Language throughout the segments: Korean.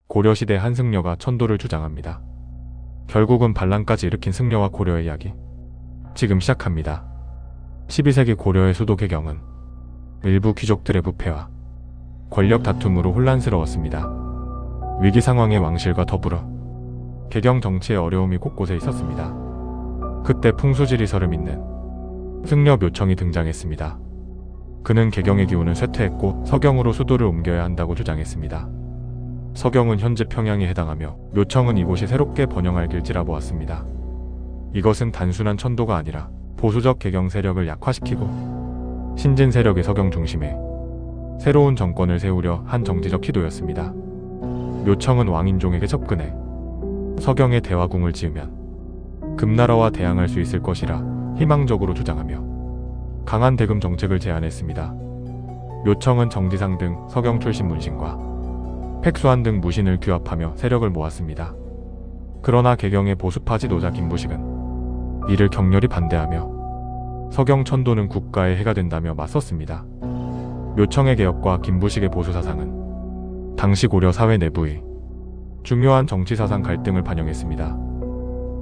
고려시대 한 승려가 천도를 주장합니다. 결국은 반란까지 일으킨 승려와 고려의 이야기. 지금 시작합니다. 12세기 고려의 수도 개경은 일부 귀족들의 부패와 권력 다툼으로 혼란스러웠습니다. 위기 상황의 왕실과 더불어 개경 정치의 어려움이 곳곳에 있었습니다. 그때 풍수지리설을 믿는 승려 묘청이 등장했습니다. 그는 개경의 기운을 쇠퇴했고 서경으로 수도를 옮겨야 한다고 주장했습니다. 서경은 현재 평양에 해당하며 묘청은 이곳이 새롭게 번영할 길 찌라보았습니다. 이것은 단순한 천도가 아니라 보수적 개경 세력을 약화시키고 신진 세력의 서경 중심에 새로운 정권을 세우려 한 정치적 시도였습니다. 묘청은 왕인종에게 접근해 서경의 대화궁을 지으면 금나라와 대항할 수 있을 것이라 희망적으로 주장하며 강한 대금 정책을 제안했습니다. 묘청은 정지상 등 서경 출신 문신과 팩수한 등 무신을 규합하며 세력을 모았습니다. 그러나 개경의 보수파 지도자 김부식은 이를 격렬히 반대하며 서경 천도는 국가에 해가 된다며 맞섰습니다. 묘청의 개혁과 김부식의 보수 사상은 당시 고려 사회 내부의 중요한 정치사상 갈등을 반영했습니다.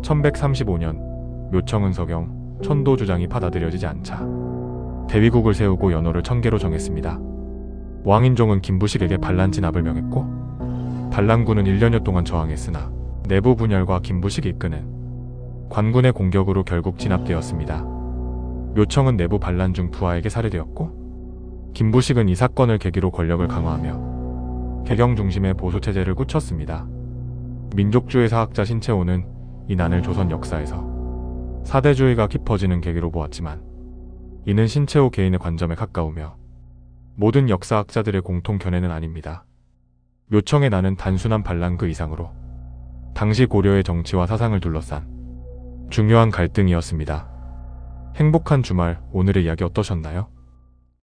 1135년 묘청은 서경, 천도 주장이 받아들여지지 않자 대위국을 세우고 연호를 천계로 정했습니다. 왕인종은 김부식에게 반란 진압을 명했고 반란군은 1년여 동안 저항했으나 내부 분열과 김부식이 이끄는 관군의 공격으로 결국 진압되었습니다. 묘청은 내부 반란 중 부하에게 살해되었고 김부식은 이 사건을 계기로 권력을 강화하며 개경 중심의 보수체제를 굳혔습니다. 민족주의 사학자 신채호는 이 난을 조선 역사에서 사대주의가 깊어지는 계기로 보았지만 이는 신채호 개인의 관점에 가까우며 모든 역사학자들의 공통 견해는 아닙니다. 묘청의 난은 단순한 반란 그 이상으로 당시 고려의 정치와 사상을 둘러싼 중요한 갈등이었습니다. 행복한 주말, 오늘의 이야기 어떠셨나요?